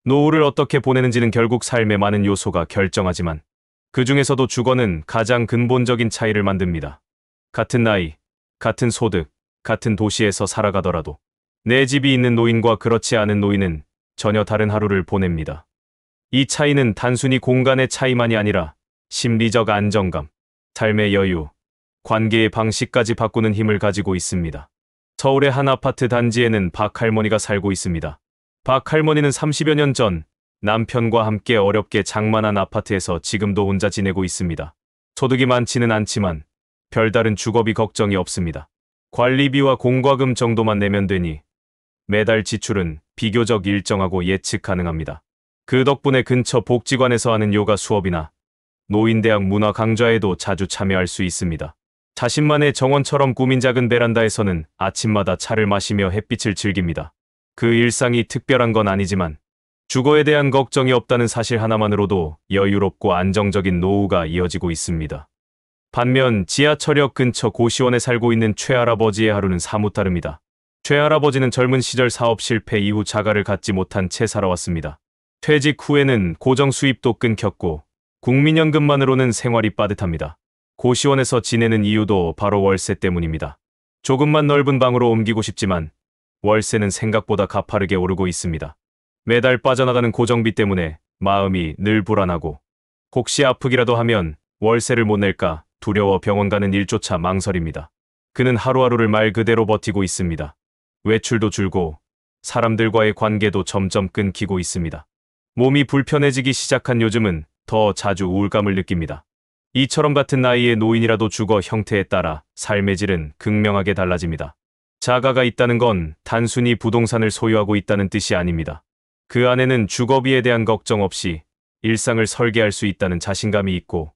노후를 어떻게 보내는지는 결국 삶의 많은 요소가 결정하지만 그 중에서도 주거는 가장 근본적인 차이를 만듭니다. 같은 나이, 같은 소득, 같은 도시에서 살아가더라도 내 집이 있는 노인과 그렇지 않은 노인은 전혀 다른 하루를 보냅니다. 이 차이는 단순히 공간의 차이만이 아니라 심리적 안정감, 삶의 여유, 관계의 방식까지 바꾸는 힘을 가지고 있습니다. 서울의 한 아파트 단지에는 박 할머니가 살고 있습니다. 박 할머니는 30여 년 전 남편과 함께 어렵게 장만한 아파트에서 지금도 혼자 지내고 있습니다. 소득이 많지는 않지만 별다른 주거비 걱정이 없습니다. 관리비와 공과금 정도만 내면 되니 매달 지출은 비교적 일정하고 예측 가능합니다. 그 덕분에 근처 복지관에서 하는 요가 수업이나 노인대학 문화 강좌에도 자주 참여할 수 있습니다. 자신만의 정원처럼 꾸민 작은 베란다에서는 아침마다 차를 마시며 햇빛을 즐깁니다. 그 일상이 특별한 건 아니지만 주거에 대한 걱정이 없다는 사실 하나만으로도 여유롭고 안정적인 노후가 이어지고 있습니다. 반면 지하철역 근처 고시원에 살고 있는 최할아버지의 하루는 사뭇 다릅니다. 최할아버지는 젊은 시절 사업 실패 이후 자가를 갖지 못한 채 살아왔습니다. 퇴직 후에는 고정 수입도 끊겼고 국민연금만으로는 생활이 빠듯합니다. 고시원에서 지내는 이유도 바로 월세 때문입니다. 조금만 넓은 방으로 옮기고 싶지만 월세는 생각보다 가파르게 오르고 있습니다. 매달 빠져나가는 고정비 때문에 마음이 늘 불안하고 혹시 아프기라도 하면 월세를 못 낼까 두려워 병원 가는 일조차 망설입니다. 그는 하루하루를 말 그대로 버티고 있습니다. 외출도 줄고 사람들과의 관계도 점점 끊기고 있습니다. 몸이 불편해지기 시작한 요즘은 더 자주 우울감을 느낍니다. 이처럼 같은 나이의 노인이라도 주거 형태에 따라 삶의 질은 극명하게 달라집니다. 자가가 있다는 건 단순히 부동산을 소유하고 있다는 뜻이 아닙니다. 그 안에는 주거비에 대한 걱정 없이 일상을 설계할 수 있다는 자신감이 있고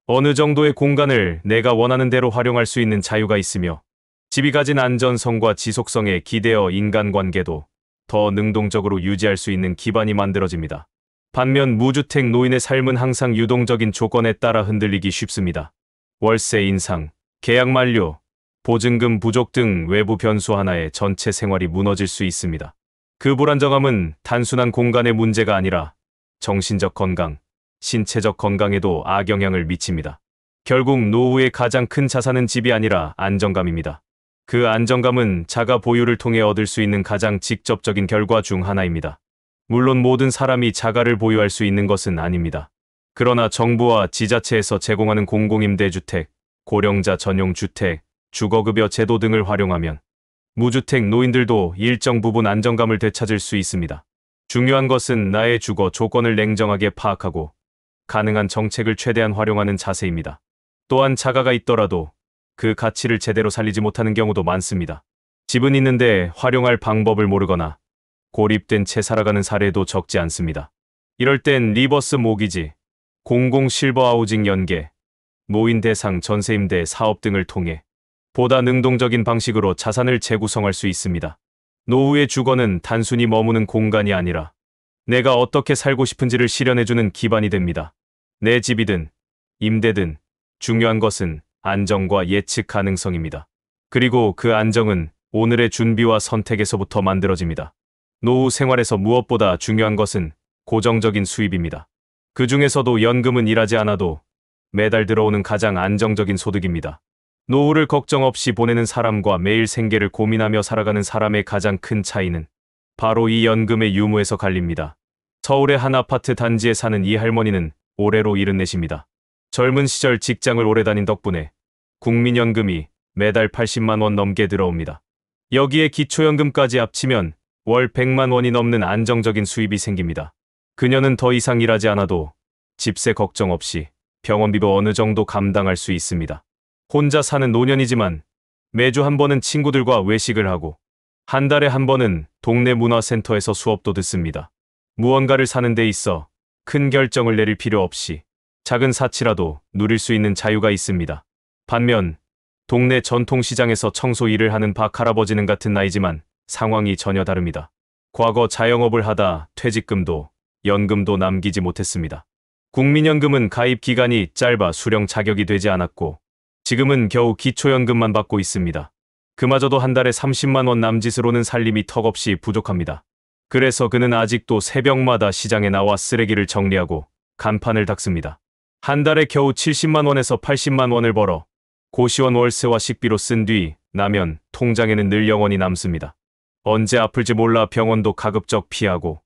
어느 정도의 공간을 내가 원하는 대로 활용할 수 있는 자유가 있으며 집이 가진 안전성과 지속성에 기대어 인간관계도 더 능동적으로 유지할 수 있는 기반이 만들어집니다. 반면 무주택 노인의 삶은 항상 유동적인 조건에 따라 흔들리기 쉽습니다. 월세 인상, 계약 만료, 보증금 부족 등 외부 변수 하나에 전체 생활이 무너질 수 있습니다. 그 불안정함은 단순한 공간의 문제가 아니라 정신적 건강, 신체적 건강에도 악영향을 미칩니다. 결국 노후의 가장 큰 자산은 집이 아니라 안정감입니다. 그 안정감은 자가 보유를 통해 얻을 수 있는 가장 직접적인 결과 중 하나입니다. 물론 모든 사람이 자가를 보유할 수 있는 것은 아닙니다. 그러나 정부와 지자체에서 제공하는 공공임대주택, 고령자 전용 주택, 주거급여 제도 등을 활용하면 무주택 노인들도 일정 부분 안정감을 되찾을 수 있습니다. 중요한 것은 나의 주거 조건을 냉정하게 파악하고 가능한 정책을 최대한 활용하는 자세입니다. 또한 자가가 있더라도 그 가치를 제대로 살리지 못하는 경우도 많습니다. 집은 있는데 활용할 방법을 모르거나 고립된 채 살아가는 사례도 적지 않습니다. 이럴 땐 리버스 모기지, 공공 실버 하우징 연계, 노인 대상 전세임대 사업 등을 통해 보다 능동적인 방식으로 자산을 재구성할 수 있습니다. 노후의 주거는 단순히 머무는 공간이 아니라 내가 어떻게 살고 싶은지를 실현해주는 기반이 됩니다. 내 집이든 임대든 중요한 것은 안정과 예측 가능성입니다. 그리고 그 안정은 오늘의 준비와 선택에서부터 만들어집니다. 노후 생활에서 무엇보다 중요한 것은 고정적인 수입입니다. 그 중에서도 연금은 일하지 않아도 매달 들어오는 가장 안정적인 소득입니다. 노후를 걱정 없이 보내는 사람과 매일 생계를 고민하며 살아가는 사람의 가장 큰 차이는 바로 이 연금의 유무에서 갈립니다. 서울의 한 아파트 단지에 사는 이 할머니는 올해로 74입니다. 젊은 시절 직장을 오래 다닌 덕분에 국민연금이 매달 80만 원 넘게 들어옵니다. 여기에 기초연금까지 합치면 월 100만 원이 넘는 안정적인 수입이 생깁니다. 그녀는 더 이상 일하지 않아도 집세 걱정 없이 병원비도 어느 정도 감당할 수 있습니다. 혼자 사는 노년이지만 매주 한 번은 친구들과 외식을 하고 한 달에 한 번은 동네 문화센터에서 수업도 듣습니다. 무언가를 사는 데 있어 큰 결정을 내릴 필요 없이 작은 사치라도 누릴 수 있는 자유가 있습니다. 반면 동네 전통시장에서 청소 일을 하는 박 할아버지는 같은 나이지만 상황이 전혀 다릅니다. 과거 자영업을 하다 퇴직금도 연금도 남기지 못했습니다. 국민연금은 가입 기간이 짧아 수령 자격이 되지 않았고 지금은 겨우 기초연금만 받고 있습니다. 그마저도 한 달에 30만 원 남짓으로는 살림이 턱없이 부족합니다. 그래서 그는 아직도 새벽마다 시장에 나와 쓰레기를 정리하고 간판을 닦습니다. 한 달에 겨우 70만 원에서 80만 원을 벌어 고시원 월세와 식비로 쓴 뒤 나면 통장에는 늘 영원히 남습니다. 언제 아플지 몰라 병원도 가급적 피하고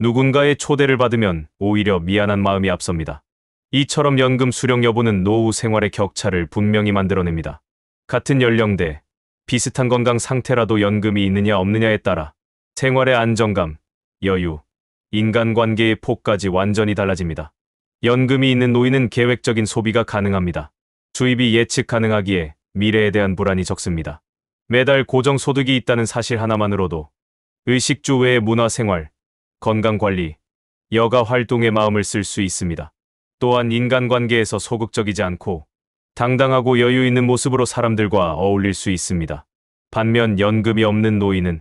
누군가의 초대를 받으면 오히려 미안한 마음이 앞섭니다. 이처럼 연금 수령 여부는 노후 생활의 격차를 분명히 만들어냅니다. 같은 연령대, 비슷한 건강 상태라도 연금이 있느냐 없느냐에 따라 생활의 안정감, 여유, 인간관계의 폭까지 완전히 달라집니다. 연금이 있는 노인은 계획적인 소비가 가능합니다. 수입이 예측 가능하기에 미래에 대한 불안이 적습니다. 매달 고정소득이 있다는 사실 하나만으로도 의식주 외의 문화생활, 건강관리, 여가 활동에 마음을 쓸 수 있습니다. 또한 인간관계에서 소극적이지 않고 당당하고 여유 있는 모습으로 사람들과 어울릴 수 있습니다. 반면 연금이 없는 노인은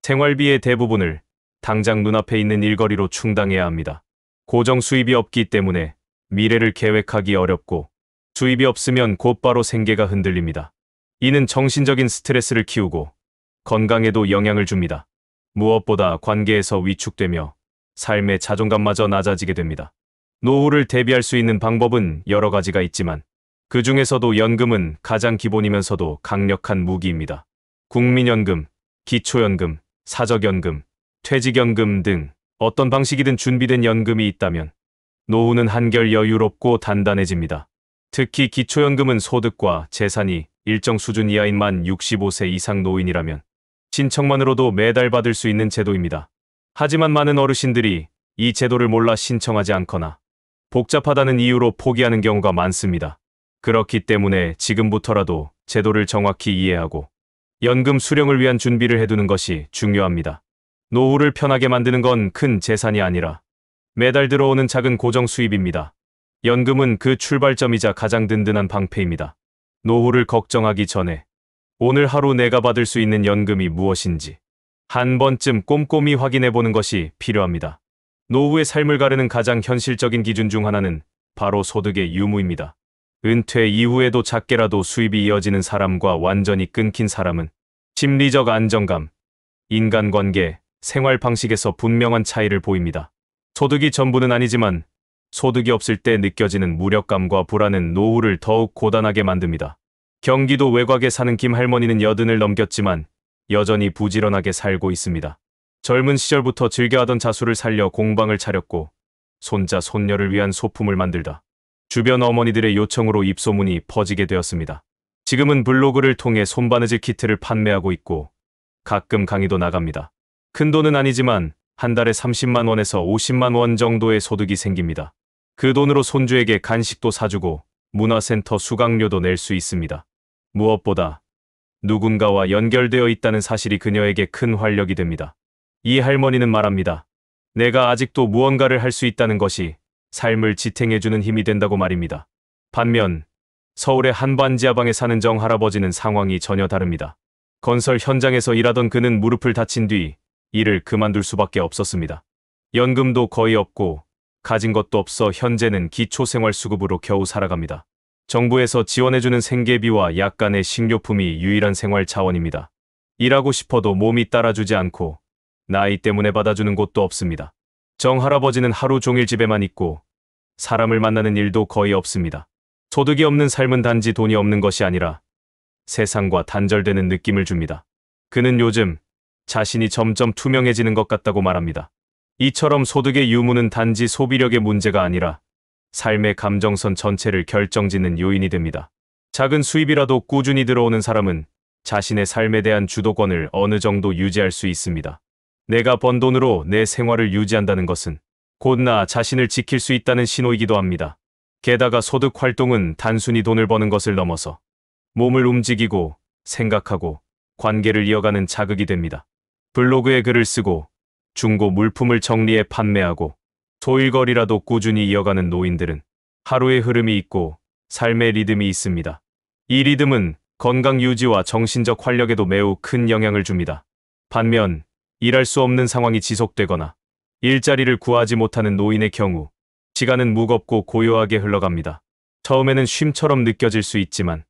생활비의 대부분을 당장 눈앞에 있는 일거리로 충당해야 합니다. 고정 수입이 없기 때문에 미래를 계획하기 어렵고 수입이 없으면 곧바로 생계가 흔들립니다. 이는 정신적인 스트레스를 키우고 건강에도 영향을 줍니다. 무엇보다 관계에서 위축되며 삶의 자존감마저 낮아지게 됩니다. 노후를 대비할 수 있는 방법은 여러 가지가 있지만 그 중에서도 연금은 가장 기본이면서도 강력한 무기입니다. 국민연금, 기초연금, 사적연금, 퇴직연금 등 어떤 방식이든 준비된 연금이 있다면 노후는 한결 여유롭고 단단해집니다. 특히 기초연금은 소득과 재산이 일정 수준 이하인 만 65세 이상 노인이라면 신청만으로도 매달 받을 수 있는 제도입니다. 하지만 많은 어르신들이 이 제도를 몰라 신청하지 않거나 복잡하다는 이유로 포기하는 경우가 많습니다. 그렇기 때문에 지금부터라도 제도를 정확히 이해하고 연금 수령을 위한 준비를 해두는 것이 중요합니다. 노후를 편하게 만드는 건 큰 재산이 아니라 매달 들어오는 작은 고정 수입입니다. 연금은 그 출발점이자 가장 든든한 방패입니다. 노후를 걱정하기 전에 오늘 하루 내가 받을 수 있는 연금이 무엇인지 한 번쯤 꼼꼼히 확인해 보는 것이 필요합니다. 노후의 삶을 가르는 가장 현실적인 기준 중 하나는 바로 소득의 유무입니다. 은퇴 이후에도 작게라도 수입이 이어지는 사람과 완전히 끊긴 사람은 심리적 안정감, 인간관계, 생활 방식에서 분명한 차이를 보입니다. 소득이 전부는 아니지만 소득이 없을 때 느껴지는 무력감과 불안은 노후를 더욱 고단하게 만듭니다. 경기도 외곽에 사는 김 할머니는 80을 넘겼지만 여전히 부지런하게 살고 있습니다. 젊은 시절부터 즐겨하던 자수를 살려 공방을 차렸고 손자 손녀를 위한 소품을 만들다 주변 어머니들의 요청으로 입소문이 퍼지게 되었습니다. 지금은 블로그를 통해 손바느질 키트를 판매하고 있고 가끔 강의도 나갑니다. 큰 돈은 아니지만 한 달에 30만 원에서 50만 원 정도의 소득이 생깁니다. 그 돈으로 손주에게 간식도 사주고 문화센터 수강료도 낼 수 있습니다. 무엇보다 누군가와 연결되어 있다는 사실이 그녀에게 큰 활력이 됩니다. 이 할머니는 말합니다. 내가 아직도 무언가를 할 수 있다는 것이 삶을 지탱해주는 힘이 된다고 말입니다. 반면 서울의 한반지하방에 사는 정할아버지는 상황이 전혀 다릅니다. 건설 현장에서 일하던 그는 무릎을 다친 뒤 일을 그만둘 수밖에 없었습니다. 연금도 거의 없고 가진 것도 없어 현재는 기초생활수급으로 겨우 살아갑니다. 정부에서 지원해주는 생계비와 약간의 식료품이 유일한 생활 자원입니다. 일하고 싶어도 몸이 따라주지 않고 나이 때문에 받아주는 곳도 없습니다. 정할아버지는 하루 종일 집에만 있고 사람을 만나는 일도 거의 없습니다. 소득이 없는 삶은 단지 돈이 없는 것이 아니라 세상과 단절되는 느낌을 줍니다. 그는 요즘 자신이 점점 투명해지는 것 같다고 말합니다. 이처럼 소득의 유무는 단지 소비력의 문제가 아니라 삶의 감정선 전체를 결정짓는 요인이 됩니다. 작은 수입이라도 꾸준히 들어오는 사람은 자신의 삶에 대한 주도권을 어느 정도 유지할 수 있습니다. 내가 번 돈으로 내 생활을 유지한다는 것은 곧 나 자신을 지킬 수 있다는 신호이기도 합니다. 게다가 소득 활동은 단순히 돈을 버는 것을 넘어서 몸을 움직이고 생각하고 관계를 이어가는 자극이 됩니다. 블로그에 글을 쓰고 중고 물품을 정리해 판매하고 소일거리라도 꾸준히 이어가는 노인들은 하루의 흐름이 있고 삶의 리듬이 있습니다. 이 리듬은 건강 유지와 정신적 활력에도 매우 큰 영향을 줍니다. 반면 일할 수 없는 상황이 지속되거나 일자리를 구하지 못하는 노인의 경우 시간은 무겁고 고요하게 흘러갑니다. 처음에는 쉼처럼 느껴질 수 있지만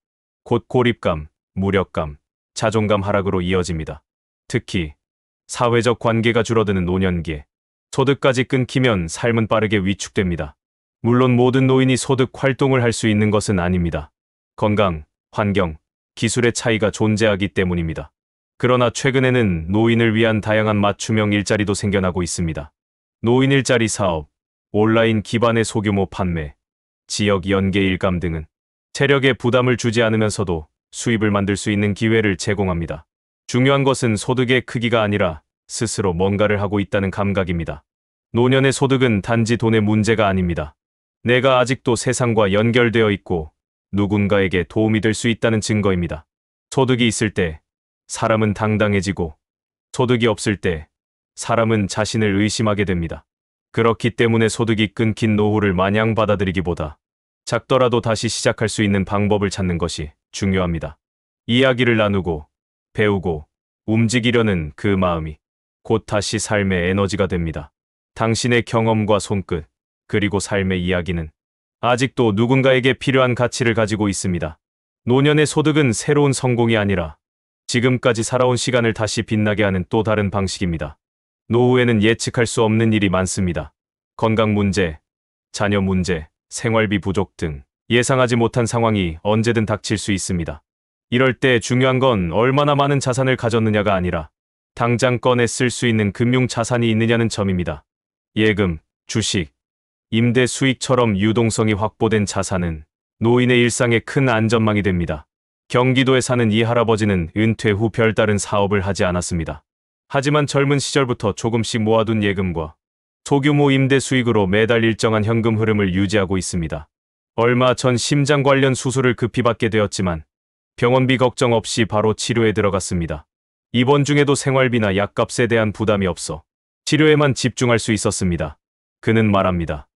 곧 고립감, 무력감, 자존감 하락으로 이어집니다. 특히 사회적 관계가 줄어드는 노년기에 소득까지 끊기면 삶은 빠르게 위축됩니다. 물론 모든 노인이 소득 활동을 할 수 있는 것은 아닙니다. 건강, 환경, 기술의 차이가 존재하기 때문입니다. 그러나 최근에는 노인을 위한 다양한 맞춤형 일자리도 생겨나고 있습니다. 노인 일자리 사업, 온라인 기반의 소규모 판매, 지역 연계 일감 등은 체력에 부담을 주지 않으면서도 수입을 만들 수 있는 기회를 제공합니다. 중요한 것은 소득의 크기가 아니라 스스로 뭔가를 하고 있다는 감각입니다. 노년의 소득은 단지 돈의 문제가 아닙니다. 내가 아직도 세상과 연결되어 있고 누군가에게 도움이 될 수 있다는 증거입니다. 소득이 있을 때 사람은 당당해지고 소득이 없을 때 사람은 자신을 의심하게 됩니다. 그렇기 때문에 소득이 끊긴 노후를 마냥 받아들이기보다 작더라도 다시 시작할 수 있는 방법을 찾는 것이 중요합니다. 이야기를 나누고 배우고 움직이려는 그 마음이 곧 다시 삶의 에너지가 됩니다. 당신의 경험과 손끝, 그리고 삶의 이야기는 아직도 누군가에게 필요한 가치를 가지고 있습니다. 노년의 소득은 새로운 성공이 아니라 지금까지 살아온 시간을 다시 빛나게 하는 또 다른 방식입니다. 노후에는 예측할 수 없는 일이 많습니다. 건강 문제, 자녀 문제, 생활비 부족 등 예상하지 못한 상황이 언제든 닥칠 수 있습니다. 이럴 때 중요한 건 얼마나 많은 자산을 가졌느냐가 아니라 당장 꺼내 쓸 수 있는 금융 자산이 있느냐는 점입니다. 예금, 주식, 임대 수익처럼 유동성이 확보된 자산은 노인의 일상에 큰 안전망이 됩니다. 경기도에 사는 이 할아버지는 은퇴 후 별다른 사업을 하지 않았습니다. 하지만 젊은 시절부터 조금씩 모아둔 예금과 소규모 임대 수익으로 매달 일정한 현금 흐름을 유지하고 있습니다. 얼마 전 심장 관련 수술을 급히 받게 되었지만 병원비 걱정 없이 바로 치료에 들어갔습니다. 입원 중에도 생활비나 약값에 대한 부담이 없어 치료에만 집중할 수 있었습니다. 그는 말합니다.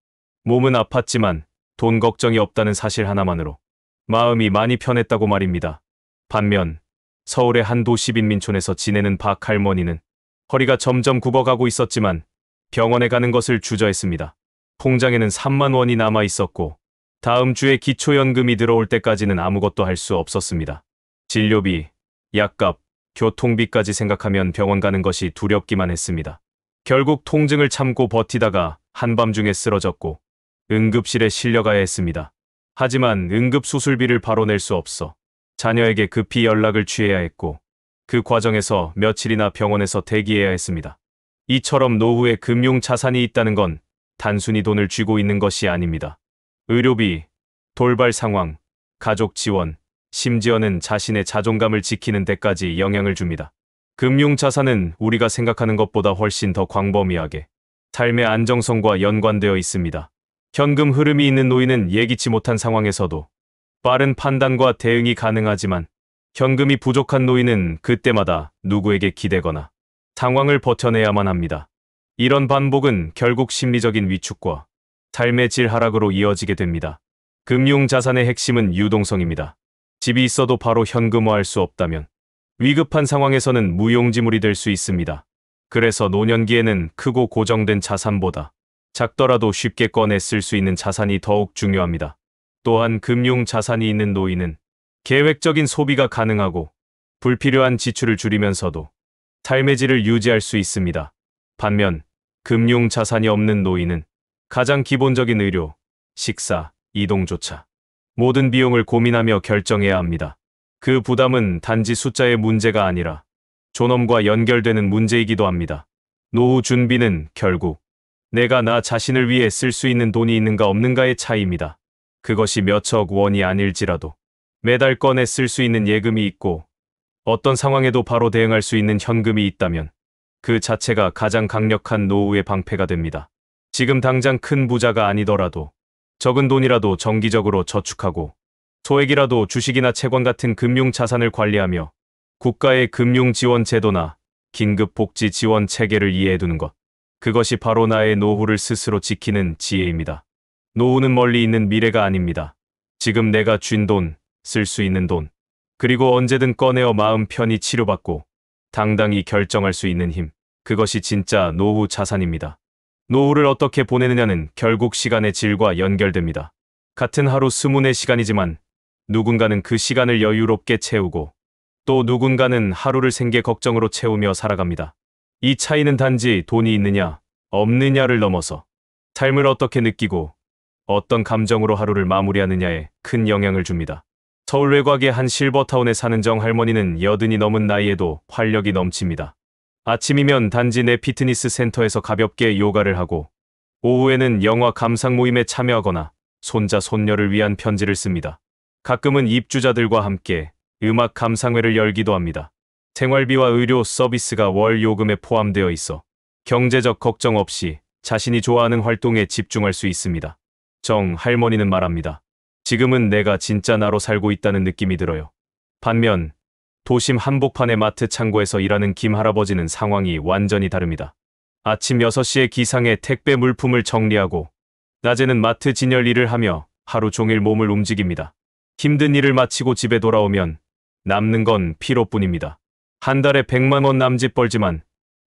몸은 아팠지만 돈 걱정이 없다는 사실 하나만으로 마음이 많이 편했다고 말입니다. 반면 서울의 한 도시 빈민촌에서 지내는 박 할머니는 허리가 점점 굽어가고 있었지만 병원에 가는 것을 주저했습니다. 통장에는 3만 원이 남아 있었고 다음 주에 기초연금이 들어올 때까지는 아무것도 할 수 없었습니다. 진료비, 약값, 교통비까지 생각하면 병원 가는 것이 두렵기만 했습니다. 결국 통증을 참고 버티다가 한밤중에 쓰러졌고 응급실에 실려가야 했습니다. 하지만 응급수술비를 바로 낼 수 없어 자녀에게 급히 연락을 취해야 했고 그 과정에서 며칠이나 병원에서 대기해야 했습니다. 이처럼 노후에 금융 자산이 있다는 건 단순히 돈을 쥐고 있는 것이 아닙니다. 의료비, 돌발 상황, 가족 지원, 심지어는 자신의 자존감을 지키는 데까지 영향을 줍니다. 금융 자산은 우리가 생각하는 것보다 훨씬 더 광범위하게 삶의 안정성과 연관되어 있습니다. 현금 흐름이 있는 노인은 예기치 못한 상황에서도 빠른 판단과 대응이 가능하지만 현금이 부족한 노인은 그때마다 누구에게 기대거나 상황을 버텨내야만 합니다. 이런 반복은 결국 심리적인 위축과 삶의 질 하락으로 이어지게 됩니다. 금융 자산의 핵심은 유동성입니다. 집이 있어도 바로 현금화할 수 없다면 위급한 상황에서는 무용지물이 될 수 있습니다. 그래서 노년기에는 크고 고정된 자산보다 작더라도 쉽게 꺼내 쓸 수 있는 자산이 더욱 중요합니다. 또한 금융 자산이 있는 노인은 계획적인 소비가 가능하고 불필요한 지출을 줄이면서도 삶의 질을 유지할 수 있습니다. 반면 금융 자산이 없는 노인은 가장 기본적인 의료, 식사, 이동조차 모든 비용을 고민하며 결정해야 합니다. 그 부담은 단지 숫자의 문제가 아니라 존엄과 연결되는 문제이기도 합니다. 노후 준비는 결국 내가 나 자신을 위해 쓸 수 있는 돈이 있는가 없는가의 차이입니다. 그것이 몇억 원이 아닐지라도 매달 꺼내 쓸 수 있는 예금이 있고 어떤 상황에도 바로 대응할 수 있는 현금이 있다면 그 자체가 가장 강력한 노후의 방패가 됩니다. 지금 당장 큰 부자가 아니더라도 적은 돈이라도 정기적으로 저축하고 소액이라도 주식이나 채권 같은 금융 자산을 관리하며 국가의 금융 지원 제도나 긴급 복지 지원 체계를 이해해두는 것. 그것이 바로 나의 노후를 스스로 지키는 지혜입니다. 노후는 멀리 있는 미래가 아닙니다. 지금 내가 쥔 돈, 쓸 수 있는 돈, 그리고 언제든 꺼내어 마음 편히 치료받고 당당히 결정할 수 있는 힘. 그것이 진짜 노후 자산입니다. 노후를 어떻게 보내느냐는 결국 시간의 질과 연결됩니다. 같은 하루 24시간이지만 누군가는 그 시간을 여유롭게 채우고 또 누군가는 하루를 생계 걱정으로 채우며 살아갑니다. 이 차이는 단지 돈이 있느냐, 없느냐를 넘어서 삶을 어떻게 느끼고 어떤 감정으로 하루를 마무리하느냐에 큰 영향을 줍니다. 서울 외곽의 한 실버타운에 사는 정 할머니는 80이 넘은 나이에도 활력이 넘칩니다. 아침이면 단지 내 피트니스 센터에서 가볍게 요가를 하고 오후에는 영화 감상 모임에 참여하거나 손자 손녀를 위한 편지를 씁니다. 가끔은 입주자들과 함께 음악 감상회를 열기도 합니다. 생활비와 의료 서비스가 월 요금에 포함되어 있어 경제적 걱정 없이 자신이 좋아하는 활동에 집중할 수 있습니다. 정 할머니는 말합니다. 지금은 내가 진짜 나로 살고 있다는 느낌이 들어요. 반면 도심 한복판의 마트 창고에서 일하는 김 할아버지는 상황이 완전히 다릅니다. 아침 6시에 기상에 택배 물품을 정리하고 낮에는 마트 진열 일을 하며 하루 종일 몸을 움직입니다. 힘든 일을 마치고 집에 돌아오면 남는 건 피로뿐입니다. 한 달에 100만 원 남짓 벌지만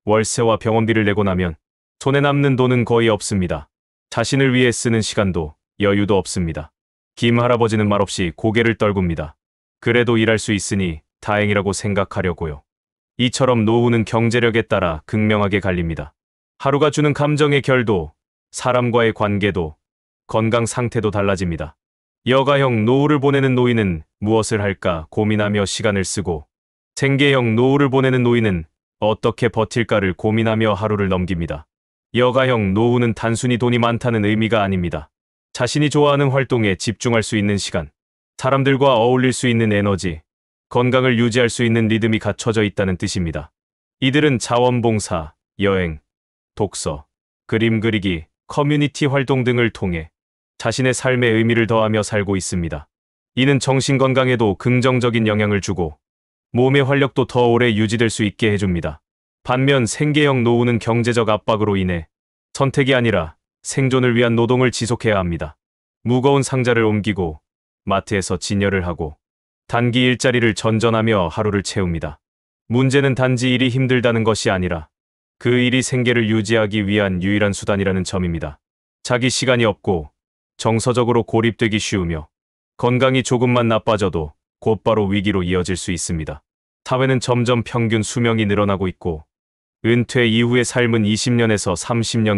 월세와 병원비를 내고 나면 손에 남는 돈은 거의 없습니다. 자신을 위해 쓰는 시간도 여유도 없습니다. 김 할아버지는 말없이 고개를 떨굽니다. 그래도 일할 수 있으니 다행이라고 생각하려고요. 이처럼 노후는 경제력에 따라 극명하게 갈립니다. 하루가 주는 감정의 결도, 사람과의 관계도, 건강 상태도 달라집니다. 여가형 노후를 보내는 노인은 무엇을 할까 고민하며 시간을 쓰고, 생계형 노후를 보내는 노인은 어떻게 버틸까를 고민하며 하루를 넘깁니다. 여가형 노후는 단순히 돈이 많다는 의미가 아닙니다. 자신이 좋아하는 활동에 집중할 수 있는 시간, 사람들과 어울릴 수 있는 에너지, 건강을 유지할 수 있는 리듬이 갖춰져 있다는 뜻입니다. 이들은 자원봉사, 여행, 독서, 그림 그리기, 커뮤니티 활동 등을 통해 자신의 삶의 의미를 더하며 살고 있습니다. 이는 정신 건강에도 긍정적인 영향을 주고 몸의 활력도 더 오래 유지될 수 있게 해줍니다. 반면 생계형 노후는 경제적 압박으로 인해 선택이 아니라 생존을 위한 노동을 지속해야 합니다. 무거운 상자를 옮기고 마트에서 진열을 하고 단기 일자리를 전전하며 하루를 채웁니다. 문제는 단지 일이 힘들다는 것이 아니라 그 일이 생계를 유지하기 위한 유일한 수단이라는 점입니다. 자기 시간이 없고 정서적으로 고립되기 쉬우며 건강이 조금만 나빠져도 곧바로 위기로 이어질 수 있습니다. 사회는 점점 평균 수명이 늘어나고 있고 은퇴 이후의 삶은 20년에서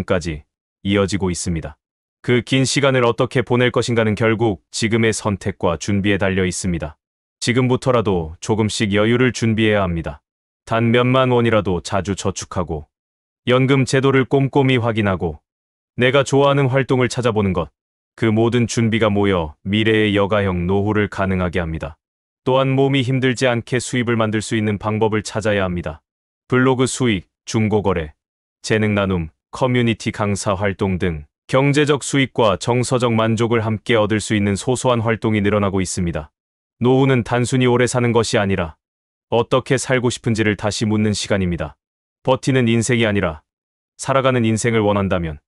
30년까지 이어지고 있습니다. 그 긴 시간을 어떻게 보낼 것인가는 결국 지금의 선택과 준비에 달려 있습니다. 지금부터라도 조금씩 여유를 준비해야 합니다. 단 몇만 원이라도 자주 저축하고 연금 제도를 꼼꼼히 확인하고 내가 좋아하는 활동을 찾아보는 것, 그 모든 준비가 모여 미래의 여가형 노후를 가능하게 합니다. 또한 몸이 힘들지 않게 수입을 만들 수 있는 방법을 찾아야 합니다. 블로그 수익, 중고거래, 재능 나눔, 커뮤니티 강사 활동 등 경제적 수익과 정서적 만족을 함께 얻을 수 있는 소소한 활동이 늘어나고 있습니다. 노후는 단순히 오래 사는 것이 아니라 어떻게 살고 싶은지를 다시 묻는 시간입니다. 버티는 인생이 아니라 살아가는 인생을 원한다면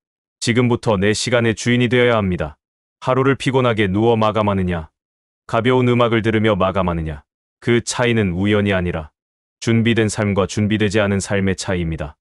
지금부터 내 시간의 주인이 되어야 합니다. 하루를 피곤하게 누워 마감하느냐, 가벼운 음악을 들으며 마감하느냐, 그 차이는 우연이 아니라 준비된 삶과 준비되지 않은 삶의 차이입니다.